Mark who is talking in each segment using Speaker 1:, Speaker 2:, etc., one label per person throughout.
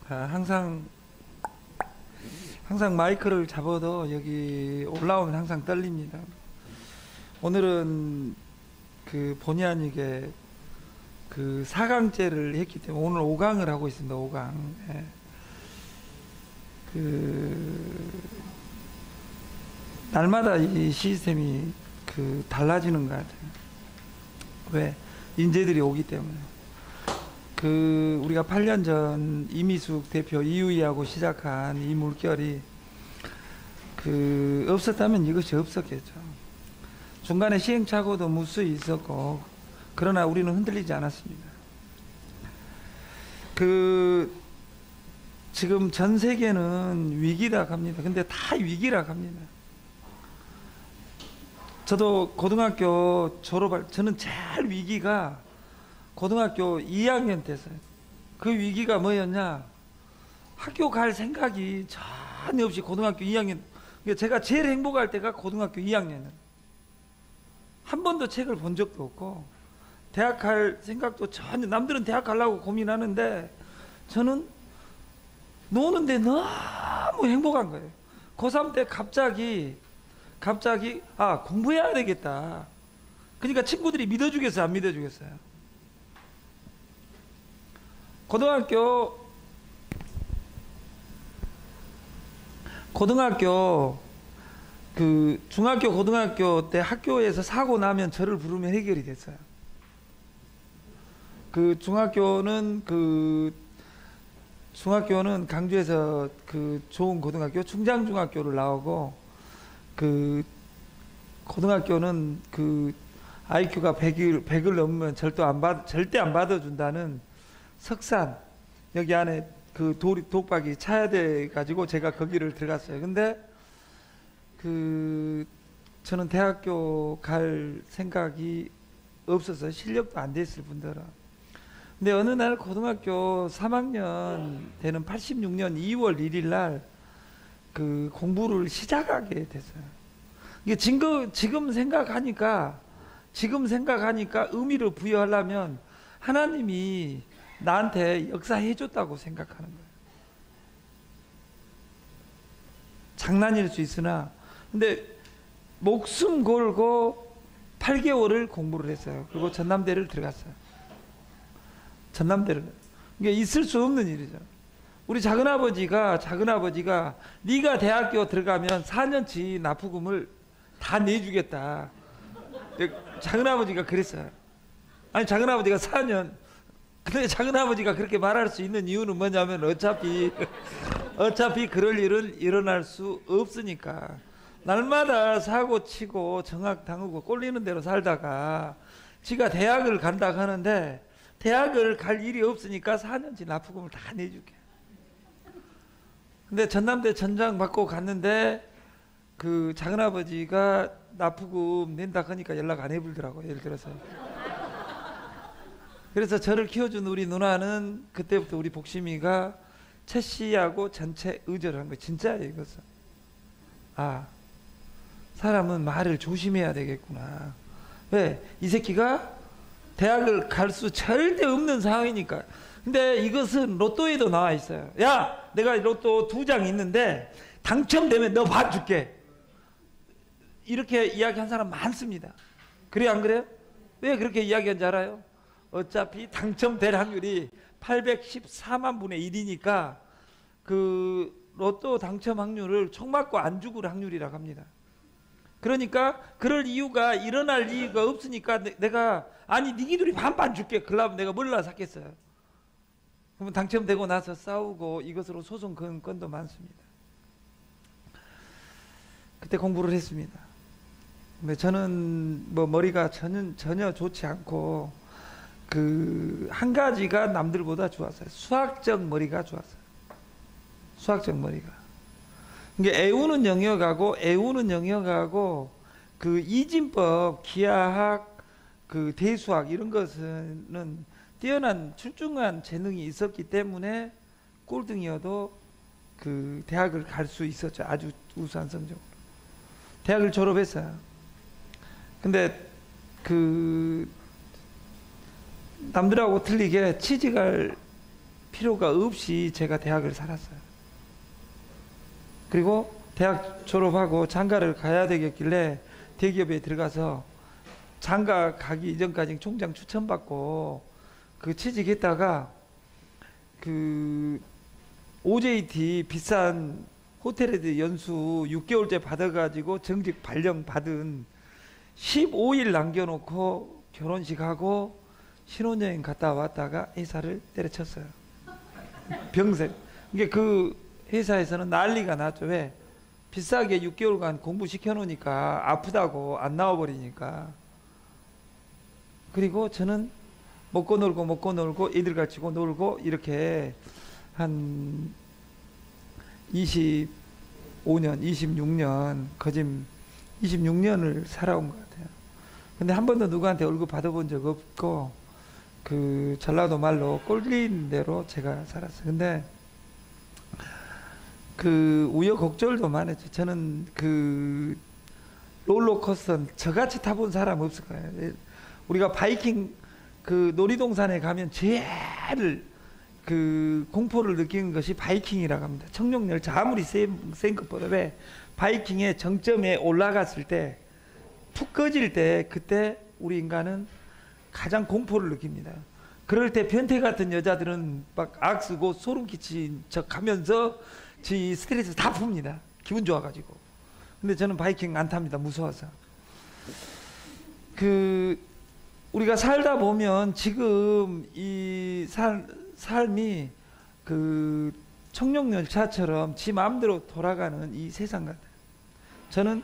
Speaker 1: 항상 마이크를 잡아도 여기 올라오면 항상 떨립니다. 오늘은 그 본의 아니게 그 4강째를 했기 때문에 오늘 5강을 하고 있습니다. 5강. 예. 날마다 이 시스템이 달라지는 것 같아요. 왜? 인재들이 오기 때문에. 우리가 8년 전 이미숙 대표 이우희하고 시작한 이 물결이 없었다면 이것이 없었겠죠. 중간에 시행착오도 무수히 있었고, 그러나 우리는 흔들리지 않았습니다. 지금 전 세계는 위기라 합니다. 근데 다 위기라 합니다. 저도 고등학교 저는 제일 위기가 고등학교 2학년 때였어요. 그 위기가 뭐였냐? 학교 갈 생각이 전혀 없이 고등학교 2학년, 제가 제일 행복할 때가 고등학교 2학년이에요. 한 번도 책을 본 적도 없고, 대학 갈 생각도 전혀, 남들은 대학 가려고 고민하는데, 저는 노는데 너무 행복한 거예요. 고3 때 갑자기, 공부해야 되겠다. 그러니까 친구들이 믿어주겠어요, 안 믿어주겠어요? 중학교 고등학교 때 학교에서 사고 나면 저를 부르면 해결이 됐어요. 중학교는 강주에서 좋은 고등학교 충장중학교를 나오고, 고등학교는 IQ가 100을 넘으면 절대 안 받아준다는 석산, 여기 안에 독박이 차야 돼 가지고 제가 거기를 들어갔어요. 근데 저는 대학교 갈 생각이 없어서 실력도 안 됐을 뿐더러, 근데 어느 날 고등학교 3학년 되는 86년 2월 1일 날 공부를 시작하게 됐어요. 이게 지금 생각하니까 의미를 부여하려면 하나님이 나한테 역사해 줬다고 생각하는 거예요. 장난일 수 있으나, 근데 목숨 걸고 8개월을 공부를 했어요. 그리고 전남대를 들어갔어요. 이게 있을 수 없는 일이죠. 우리 작은아버지가 네가 대학교 들어가면 4년치 납부금을 다 내주겠다. 작은아버지가 그랬어요. 아니, 작은아버지가 4년. 근데 작은아버지가 그렇게 말할 수 있는 이유는 뭐냐면 어차피 그럴 일은 일어날 수 없으니까. 날마다 사고 치고 정학 당하고 꼴리는 대로 살다가 지가 대학을 간다 하는데, 대학을 갈 일이 없으니까 4년치 납부금을 다 내줄게. 근데 전남대 전장 받고 갔는데 작은아버지가 납부금 낸다 하니까 연락 안 해보더라고요. 예를 들어서. 그래서 저를 키워준 우리 누나는 그때부터 우리 복심이가 최 씨하고 전체 의절을 한 거예요. 진짜예요, 이것은. 사람은 말을 조심해야 되겠구나. 왜? 이 새끼가 대학을 갈 수 절대 없는 상황이니까. 근데 이것은 로또에도 나와 있어요. 야, 내가 로또 2장 있는데 당첨되면 너 봐줄게. 이렇게 이야기한 사람 많습니다. 그래요, 안 그래요? 왜 그렇게 이야기한지 알아요? 어차피 당첨될 확률이 814만 분의 1이니까 로또 당첨 확률을 총 맞고 안 죽을 확률이라고 합니다. 그러니까 그럴 이유가, 일어날 이유가 없으니까 내가 니기들이 반반 줄게. 그러면 내가 몰라 샀겠어요. 그러면 당첨되고 나서 싸우고 이것으로 소송 건 건도 많습니다. 그때 공부를 했습니다. 근데 저는 머리가 전혀 좋지 않고, 한 가지가 남들보다 좋았어요. 수학적 머리가 좋았어요. 수학적 머리가. 이게 애우는 영역하고 이진법, 기하학, 대수학 이런 것은 뛰어난 출중한 재능이 있었기 때문에 꼴등이어도 대학을 갈 수 있었죠. 아주 우수한 성적으로. 대학을 졸업했어요. 근데 남들하고 틀리게 취직할 필요가 없이 제가 대학을 살았어요. 그리고 대학 졸업하고 장가를 가야 되겠길래 대기업에 들어가서 장가 가기 이전까지 총장 추천받고 그 취직했다가 그 OJT 비싼 호텔에 연수 6개월째 받아가지고 정직 발령 받은 15일 남겨놓고 결혼식하고 신혼여행 갔다 왔다가 회사를 때려쳤어요. 병세. 이게 그 회사에서는 난리가 났죠. 왜? 비싸게 6개월간 공부시켜 놓으니까 아프다고 안 나와버리니까. 그리고 저는 먹고 놀고 애들 가지고 놀고 이렇게 한 25년, 26년, 거짐 26년을 살아온 것 같아요. 근데 한 번도 누구한테 월급 받아본 적 없고, 그 전라도 말로 꼴린 대로 제가 살았어요. 근데 그 우여곡절도 많았죠. 저는 그 롤러코스터 저같이 타본 사람 없을 거예요. 우리가 바이킹 그 놀이동산에 가면 제일 그 공포를 느끼는 것이 바이킹이라고 합니다. 청룡열차 아무리 센 것보다. 왜? 바이킹의 정점에 올라갔을 때 푹 꺼질 때 그때 우리 인간은 가장 공포를 느낍니다. 그럴 때 변태 같은 여자들은 막 악쓰고 소름 끼친 척 하면서 지 스트레스 다 풉니다. 기분 좋아가지고. 근데 저는 바이킹 안 탑니다. 무서워서. 그 우리가 살다 보면 지금 이 삶이 그 청룡열차처럼 지 마음대로 돌아가는 이 세상 같아요. 저는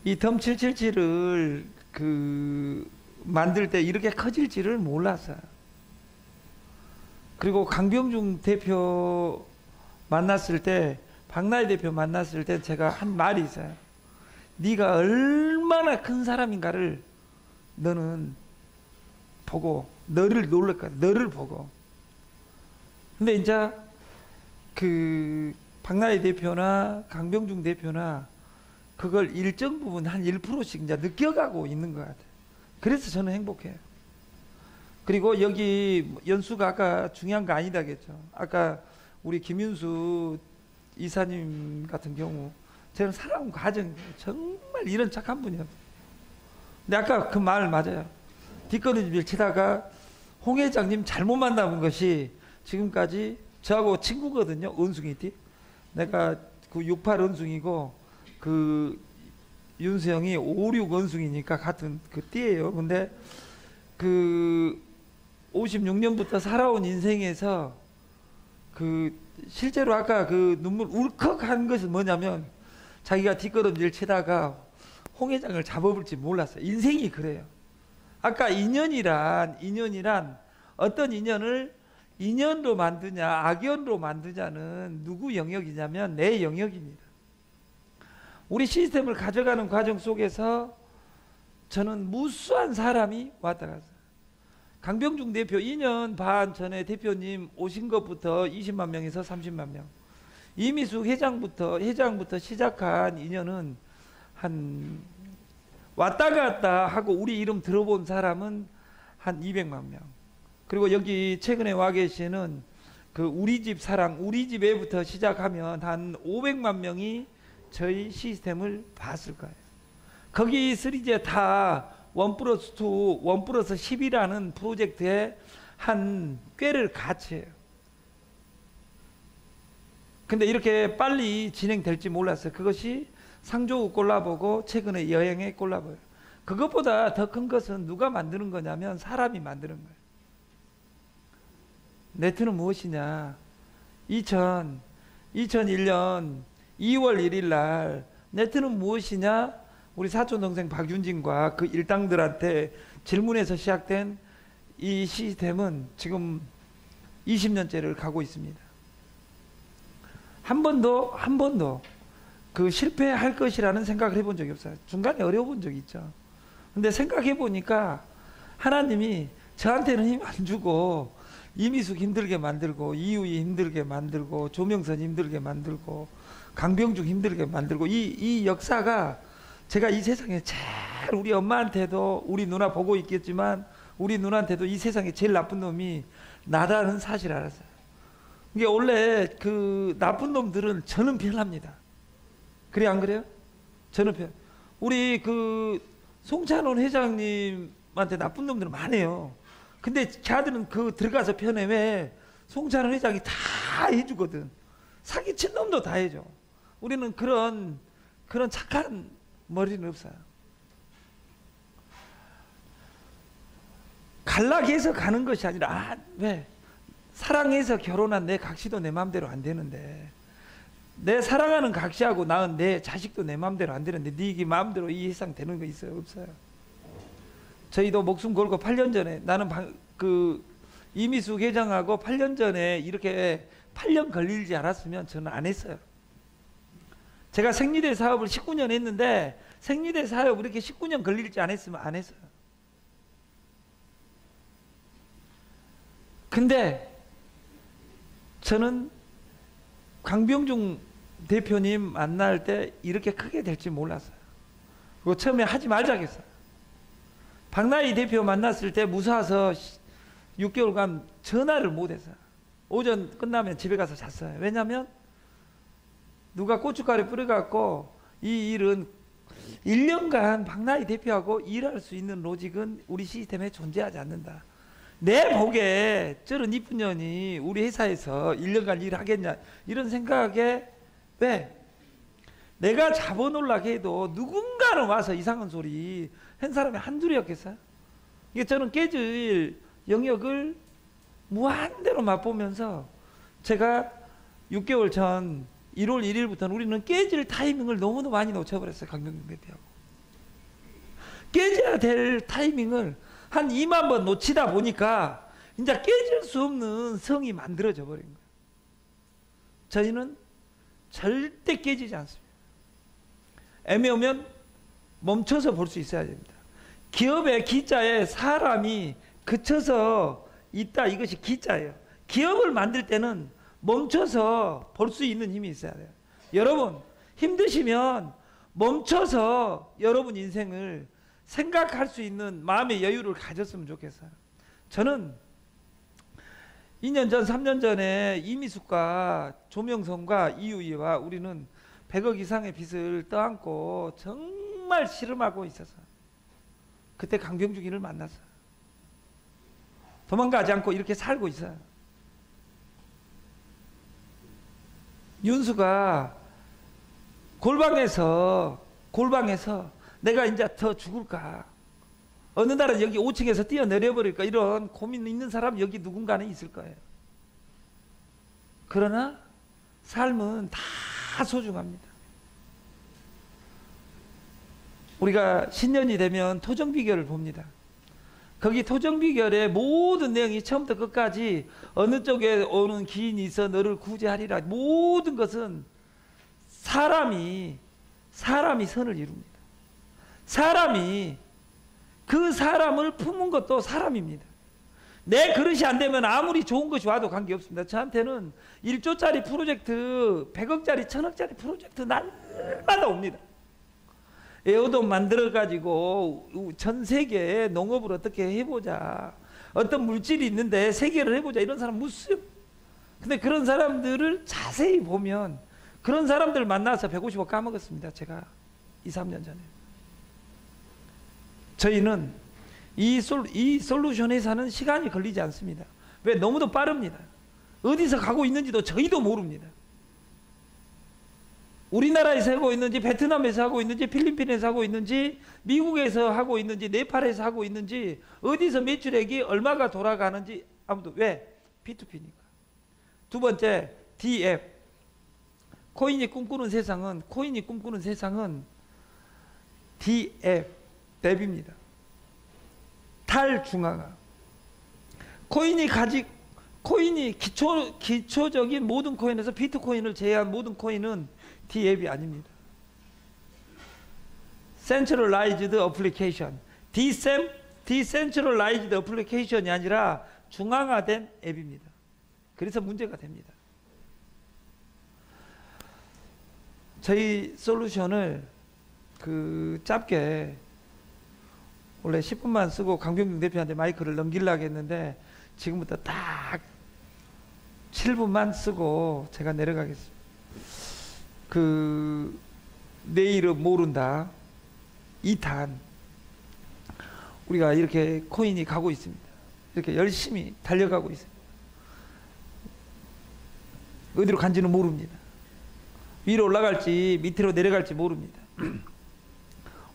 Speaker 1: 이 덤777을 그 만들 때 이렇게 커질 줄을 몰랐어요. 그리고 강병중 대표 만났을 때, 박나희 대표 만났을 때 제가 한 말이 있어요. 네가 얼마나 큰 사람인가를 너는 보고 너를 놀랄 거야. 너를 보고. 근데 이제 그 박나희 대표나 강병중 대표나 그걸 일정 부분 한 1%씩 이제 느껴가고 있는 것 같아요. 그래서 저는 행복해요. 그리고 여기 연수가 아까 중요한 거 아니다겠죠. 아까 우리 김윤수 이사님 같은 경우 저는 살아온 과정 정말 이런 착한 분이었어요. 근데 아까 그 말 맞아요. 뒷걸음질 치다가 홍 회장님 잘못 만나본 것이 지금까지 저하고 친구거든요. 은숭이띠. 내가 그 68 은숭이고 그 윤수형이 56 은숭이니까 같은 그 띠예요. 근데 그 56년부터 살아온 인생에서 그 실제로 아까 그 눈물 울컥한 것은 뭐냐면 자기가 뒷걸음질 치다가 홍 회장을 잡아볼지 몰랐어요. 인생이 그래요. 아까 인연이란 어떤 인연을 인연으로 만드냐 악연으로 만드냐는 누구 영역이냐면 내 영역입니다. 우리 시스템을 가져가는 과정 속에서 저는 무수한 사람이 왔다 갔어요. 강병중 대표 2년 반 전에 대표님 오신 것부터 20만 명에서 30만 명. 이미숙 회장부터 시작한 인연은 한 왔다 갔다 하고 우리 이름 들어본 사람은 한 200만 명. 그리고 여기 최근에 와 계시는 그 우리 집 사랑, 우리 집에부터 시작하면 한 500만 명이 저희 시스템을 봤을 거예요. 거기 쓰리제 다 1+2, 1+10이라는 프로젝트에 한 꾀를 같이 해요. 근데 이렇게 빨리 진행될지 몰랐어요. 그것이 상조우 콜라보고 최근에 여행의 콜라보예요. 그것보다 더 큰 것은 누가 만드는 거냐면 사람이 만드는 거예요. 네트는 무엇이냐? 2001년 2월 1일 날 네트는 무엇이냐? 우리 사촌 동생 박윤진과 그 일당들한테 질문해서 시작된 이 시스템은 지금 20년째를 가고 있습니다. 한 번도 그 실패할 것이라는 생각을 해본 적이 없어요. 중간에 어려워본 적이 있죠. 근데 생각해 보니까 하나님이 저한테는 힘 안 주고 이미숙 힘들게 만들고 이유희 힘들게 만들고 조명선 힘들게 만들고 강병중 힘들게 만들고 이 역사가 제가 이 세상에 제일 우리 엄마한테도 우리 누나 보고 있겠지만 우리 누나한테도 이 세상에 제일 나쁜 놈이 나라는 사실을 알았어요. 이게 원래 그 나쁜 놈들은 저는 편합니다. 그래 안 그래요? 저는 편. 우리 그 송찬원 회장님한테 나쁜 놈들은 많아요. 근데 걔들은 그 들어가서 편해. 왜? 송찬원 회장이 다 해주거든. 사기친 놈도 다 해줘. 우리는 그런 착한 머리는 없어요. 갈라해서 가는 것이 아니라 왜? 사랑해서 결혼한 내 각시도 내 마음대로 안 되는데, 내 사랑하는 각시하고 낳은 내 자식도 내 마음대로 안 되는데 네 마음대로 이 세상 되는 거 있어요? 없어요. 저희도 목숨 걸고 8년 전에 나는 그 이미숙 회장하고 8년 전에 이렇게 8년 걸리지 않았으면 저는 안 했어요. 제가 생리대 사업을 19년 했는데 생리대 사업 이렇게 19년 걸릴지 안 했으면 안 했어요. 근데 저는 강병중 대표님 만날 때 이렇게 크게 될지 몰랐어요. 그리고 처음에 하지 말자 했어요. 박나희 대표 만났을 때 무서워서 6개월간 전화를 못했어요. 오전 끝나면 집에 가서 잤어요. 왜냐하면 누가 고춧가루 뿌려갖고 이 일은 1년간 박나희 대표하고 일할 수 있는 로직은 우리 시스템에 존재하지 않는다. 내 복에 저런 이쁜 년이 우리 회사에서 1년간 일하겠냐 이런 생각에, 왜? 내가 잡아놓으려고 해도 누군가는 와서 이상한 소리 한 사람이 한둘이었겠어요? 이게 저는 깨질 영역을 무한대로 맛보면서 제가 6개월 전 1월 1일부터는 우리는 깨질 타이밍을 너무도 많이 놓쳐버렸어요. 강병중 대표하고. 깨져야 될 타이밍을 한 2만 번 놓치다 보니까 이제 깨질 수 없는 성이 만들어져 버린 거예요. 저희는 절대 깨지지 않습니다. 애매하면 멈춰서 볼 수 있어야 됩니다. 기업의 기자에 사람이 그쳐서 있다, 이것이 기자예요. 기업을 만들 때는 멈춰서 볼 수 있는 힘이 있어야 돼요. 여러분 힘드시면 멈춰서 여러분 인생을 생각할 수 있는 마음의 여유를 가졌으면 좋겠어요. 저는 2년 전 3년 전에 이미숙과 조명선과 이유희와 우리는 100억 이상의 빚을 떠안고 정말 씨름하고 있었어요. 그때 강병중이를 만났어요. 도망가지 않고 이렇게 살고 있어요. 윤수가 골방에서 내가 이제 더 죽을까, 어느 날은 여기 5층에서 뛰어내려버릴까, 이런 고민 있는 사람 여기 누군가는 있을 거예요. 그러나 삶은 다 소중합니다. 우리가 신년이 되면 토정비결을 봅니다. 거기 토정비결의 모든 내용이 처음부터 끝까지 어느 쪽에 오는 기인이 있어 너를 구제하리라, 모든 것은 사람이 선을 이룹니다. 사람이 그 사람을 품은 것도 사람입니다. 내 그릇이 안 되면 아무리 좋은 것이 와도 관계없습니다. 저한테는 1조짜리 프로젝트, 100억짜리, 1000억짜리 프로젝트 날마다 옵니다. 에어돔 만들어가지고 전 세계에 농업을 어떻게 해보자, 어떤 물질이 있는데 세계를 해보자, 이런 사람 무슨. 근데 그런 사람들을 자세히 보면 그런 사람들 만나서 150억 까먹었습니다. 제가 2, 3년 전에. 저희는 이 솔루션 회사는 시간이 걸리지 않습니다. 왜? 너무도 빠릅니다. 어디서 가고 있는지도 저희도 모릅니다. 우리나라에서 하고 있는지, 베트남에서 하고 있는지, 필리핀에서 하고 있는지, 미국에서 하고 있는지, 네팔에서 하고 있는지, 어디서 매출액이 얼마가 돌아가는지 아무도. 왜? P2P니까. 두 번째, DF. 코인이 꿈꾸는 세상은 DF, 랩입니다. 탈중앙화. 코인이 기초적인 모든 코인에서 비트코인을 제외한 모든 코인은 DApp이 아닙니다. Centralized Application, Decentralized Application이 아니라 중앙화된 앱입니다. 그래서 문제가 됩니다. 저희 솔루션을 짧게 원래 10분만 쓰고 강병중 대표한테 마이크를 넘기려고 했는데 지금부터 딱 7분만 쓰고 제가 내려가겠습니다. 내 이름 모른다 2탄 우리가 이렇게 코인이 가고 있습니다. 이렇게 열심히 달려가고 있습니다. 어디로 간지는 모릅니다. 위로 올라갈지 밑으로 내려갈지 모릅니다.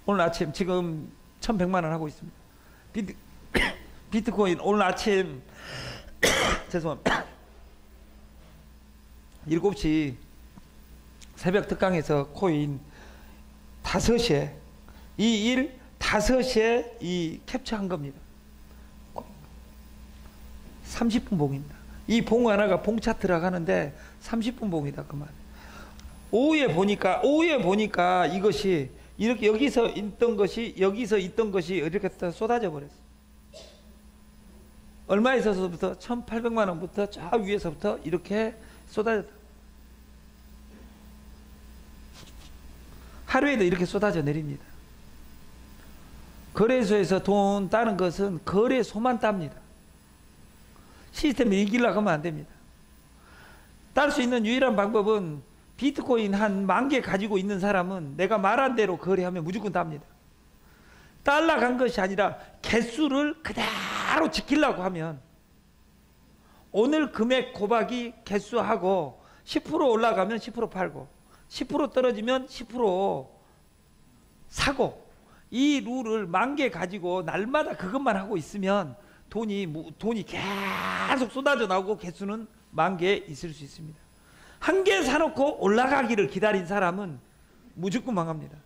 Speaker 1: 오늘 아침 지금 1100만 원 하고 있습니다. 비트코인 오늘 아침 죄송합니다. 7시 새벽 특강에서 코인 5시에 이 일 5시에 이 캡처한 겁니다. 30분 봉입니다. 이 봉 하나가 봉 차트라고 하는데 30분 봉이다 그 말. 오후에 보니까 이것이 이렇게 여기서 있던 것이 이렇게 쏟아져 버렸어. 얼마에 있어서부터 1,800만 원부터 저 위에서부터 이렇게 쏟아졌다. 하루에도 이렇게 쏟아져 내립니다. 거래소에서 돈 따는 것은 거래소만 땁니다. 시스템을 이기려고 하면 안 됩니다. 딸 수 있는 유일한 방법은 비트코인 한 10,000개 가지고 있는 사람은 내가 말한 대로 거래하면 무조건 땁니다. 딸라 간 것이 아니라 개수를 그대로 지키려고 하면 오늘 금액 곱하기 개수하고 10% 올라가면 10% 팔고 10% 떨어지면 10% 사고 이 룰을 10,000개 가지고 날마다 그것만 하고 있으면 돈이 계속 쏟아져 나오고 개수는 10,000개 있을 수 있습니다. 1개 사놓고 올라가기를 기다린 사람은 무조건 망합니다.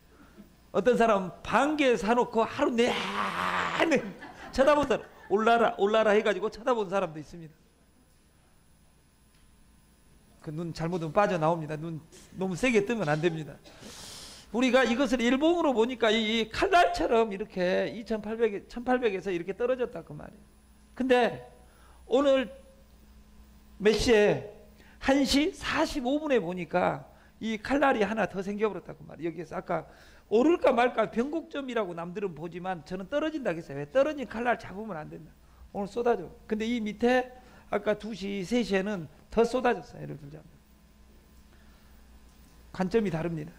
Speaker 1: 어떤 사람은 1,000개 사놓고 하루 내내 쳐다본 사람 올라라 해가지고 쳐다본 사람도 있습니다. 그 눈 잘못하면 빠져나옵니다. 눈 너무 세게 뜨면 안 됩니다. 우리가 이것을 일봉으로 보니까 이 칼날처럼 이렇게 1800에서 이렇게 떨어졌다 그 말이에요. 근데 오늘 몇 시에 1시 45분에 보니까 이 칼날이 하나 더 생겨버렸다 그 말이에요. 여기에서 아까 오를까 말까 변곡점이라고 남들은 보지만 저는 떨어진다고 했어요. 왜? 떨어진 칼날 잡으면 안 된다. 오늘 쏟아져. 근데 이 밑에 아까 2시 3시에는 더 쏟아졌어요. 예를 들자면 관점이 다릅니다.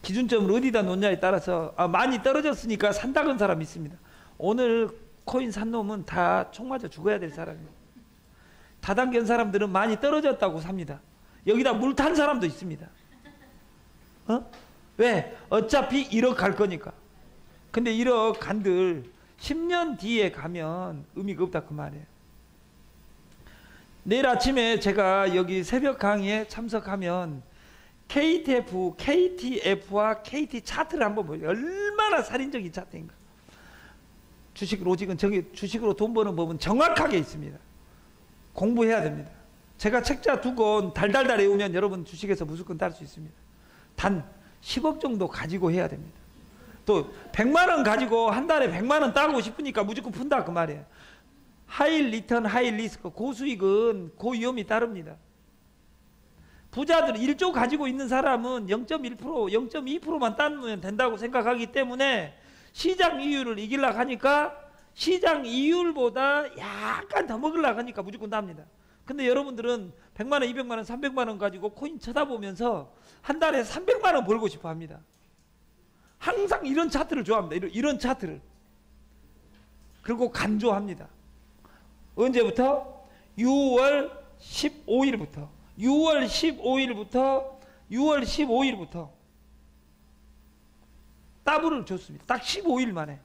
Speaker 1: 기준점을 어디다 놓냐에 따라서 많이 떨어졌으니까 산다는 사람이 있습니다. 오늘 코인 산 놈은 다 총 맞아 죽어야 될 사람입니다. 다단계인 사람들은 많이 떨어졌다고 삽니다. 여기다 물 탄 사람도 있습니다. 왜? 어차피 1억 갈 거니까. 근데 1억 간들 10년 뒤에 가면 의미가 없다 그 말이에요. 내일 아침에 제가 여기 새벽 강의에 참석하면 KTF와 KT 차트를 한번 보여요. 얼마나 살인적인 차트인가. 주식으로 돈 버는 법은 정확하게 있습니다. 공부해야 됩니다. 제가 책자 2권 달달달 외우면 여러분 주식에서 무조건 딸 수 있습니다. 단 10억 정도 가지고 해야 됩니다. 또 100만 원 가지고 한 달에 100만 원 따고 싶으니까 무조건 푼다 그 말이에요. 하이 리턴 하이 리스크, 고수익은 고위험이 따릅니다. 부자들 1조 가지고 있는 사람은 0.1%, 0.2%만 따면 된다고 생각하기 때문에 시장 이율을 이기려고 하니까 시장 이율보다 약간 더 먹으려고 하니까 무조건 납니다. 근데 여러분들은 100만 원, 200만 원, 300만 원 가지고 코인 쳐다보면서 한 달에 300만 원 벌고 싶어 합니다. 항상 이런 차트를 좋아합니다. 이런 차트를. 그리고 간조합니다. 언제부터? 6월 15일부터. 6월 15일부터 따블을 줬습니다. 딱 15일 만에.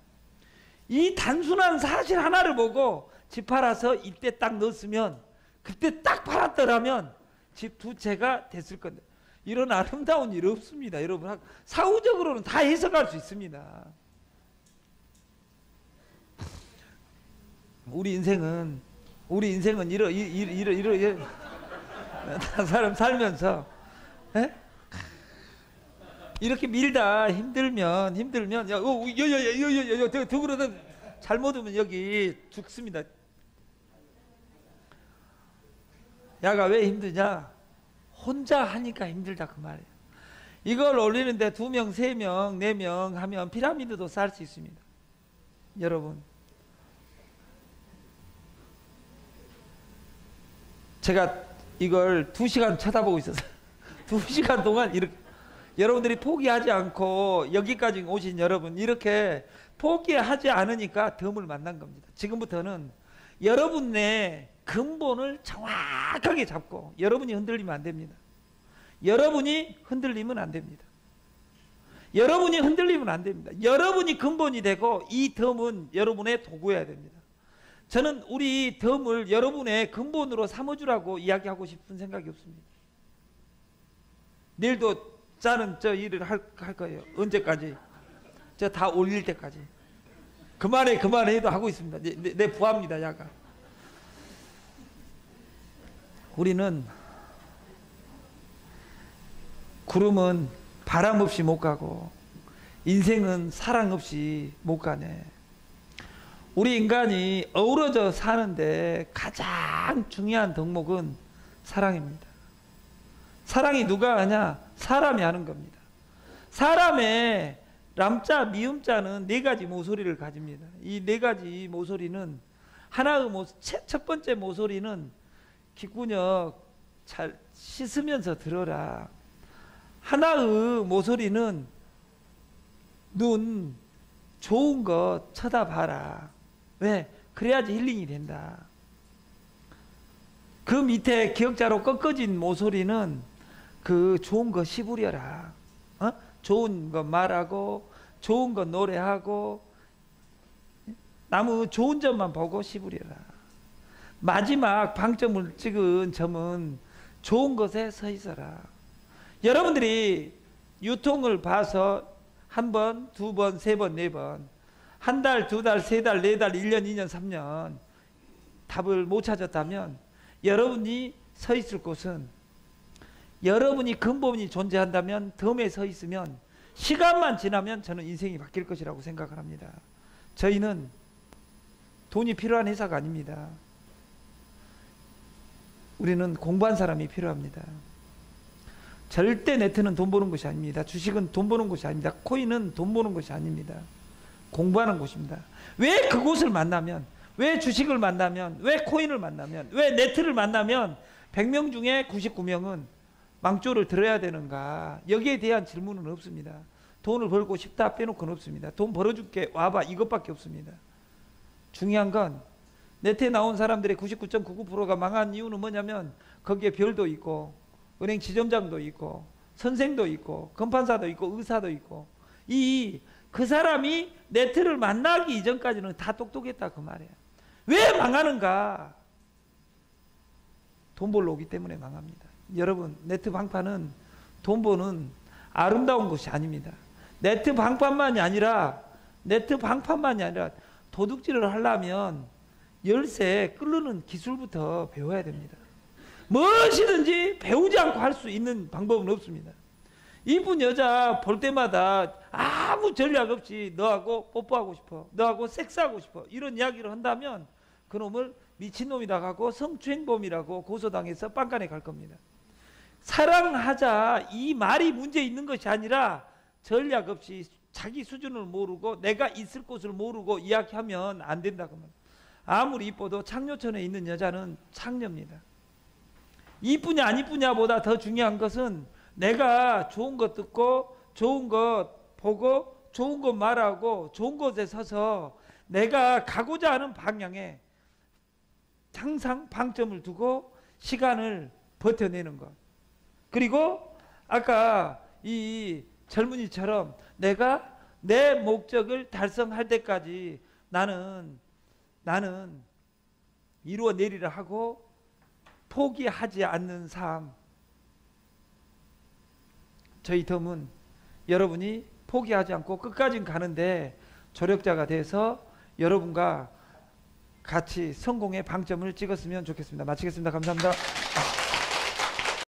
Speaker 1: 이 단순한 사실 하나를 보고 집 팔아서 이때 딱 넣었으면 그때 딱 팔았더라면 집 2채가 됐을 건데 이런 아름다운 일 없습니다. 여러분 사후적으로는 다 해석할 수 있습니다. 우리 인생은 이런 사람 살면서 이렇게 밀다 힘들면 더불어서 잘못하면 여기 죽습니다. 야가 왜 힘드냐? 혼자 하니까 힘들다 그 말이에요. 이걸 올리는데 2명, 3명, 4명 하면 피라미드도 쌓을 수 있습니다. 여러분, 제가 이걸 2시간 쳐다보고 있었어요. 2시간 동안 이렇게 여러분들이 포기하지 않고 여기까지 오신 여러분, 이렇게 포기하지 않으니까 덤을 만난 겁니다. 지금부터는 여러분 내 근본을 정확하게 잡고, 여러분이 흔들리면 안 됩니다. 여러분이 흔들리면 안 됩니다. 여러분이 흔들리면 안 됩니다. 여러분이 근본이 되고 이 덤은 여러분의 도구여야 됩니다. 저는 우리 덤을 여러분의 근본으로 삼아주라고 이야기하고 싶은 생각이 없습니다. 내일도 저는 저 일을 할 거예요. 언제까지? 저 다 올릴 때까지. 그만해 해도 하고 있습니다. 내 부하입니다, 야가. 우리는 구름은 바람 없이 못 가고 인생은 사랑 없이 못 가네. 우리 인간이 어우러져 사는데 가장 중요한 덕목은 사랑입니다. 사랑이 누가 하냐? 사람이 하는 겁니다. 사람의 람자, 미음자는 4가지 모서리를 가집니다. 이 4가지 모서리는, 하나의 첫 번째 모서리는 귓구녕 잘 씻으면서 들어라. 하나의 모서리는 눈, 좋은 거 쳐다봐라. 왜? 그래야지 힐링이 된다. 그 밑에 기역자로 꺾어진 모서리는 그 좋은 거 씹으려라. 좋은 거 말하고, 좋은 거 노래하고, 나무 좋은 점만 보고 씹으려라. 마지막 방점을 찍은 점은 좋은 것에 서 있어라. 여러분들이 유통을 봐서 1번, 2번, 3번, 4번, 1달, 2달, 3달, 4달, 1년, 2년, 3년 답을 못 찾았다면 여러분이 서 있을 곳은, 여러분이 근본이 존재한다면, 덤에 서 있으면 시간만 지나면 저는 인생이 바뀔 것이라고 생각을 합니다. 저희는 돈이 필요한 회사가 아닙니다. 우리는 공부한 사람이 필요합니다. 절대 네트는 돈 버는 것이 아닙니다. 주식은 돈 버는 것이 아닙니다. 코인은 돈 버는 것이 아닙니다. 공부하는 곳입니다. 왜 그곳을 만나면, 왜 주식을 만나면, 왜 코인을 만나면, 왜 네트를 만나면 100명 중에 99명은 망조를 들어야 되는가? 여기에 대한 질문은 없습니다. 돈을 벌고 싶다 빼놓고는 없습니다. 돈 벌어줄게 와봐, 이것밖에 없습니다. 중요한 건 네트에 나온 사람들의 99.99%가 망한 이유는 뭐냐면, 거기에 별도 있고 은행 지점장도 있고 선생도 있고 검판사도 있고 의사도 있고, 그 사람이 네트를 만나기 이전까지는 다 똑똑했다 그 말이에요. 왜 망하는가? 돈 벌러 오기 때문에 망합니다. 여러분, 네트 방판은 돈 버는 아름다운 것이 아닙니다. 네트 방판만이 아니라 도둑질을 하려면 열쇠 끓는 기술부터 배워야 됩니다. 무엇이든지 배우지 않고 할 수 있는 방법은 없습니다. 이쁜 여자 볼 때마다 아무 전략 없이 너하고 뽀뽀하고 싶어, 너하고 섹스하고 싶어, 이런 이야기를 한다면 그놈을 미친놈이라고 하고 성추행범이라고 고소당해서 빵간에 갈 겁니다. 사랑하자, 이 말이 문제 있는 것이 아니라 전략 없이 자기 수준을 모르고 내가 있을 곳을 모르고 이야기하면 안 된다고 합니다. 아무리 이뻐도 창녀촌에 있는 여자는 창녀입니다. 이쁘냐 안 이쁘냐보다 더 중요한 것은 내가 좋은 것 듣고 좋은 것 보고 좋은 것 말하고 좋은 곳에 서서 내가 가고자 하는 방향에 항상 방점을 두고 시간을 버텨내는 것. 그리고 아까 이 젊은이처럼 내가 내 목적을 달성할 때까지 나는 이루어내리라 하고 포기하지 않는 삶. 저희 덤은 여러분이 포기하지 않고 끝까지 가는데 조력자가 돼서 여러분과 같이 성공의 방점을 찍었으면 좋겠습니다. 마치겠습니다. 감사합니다.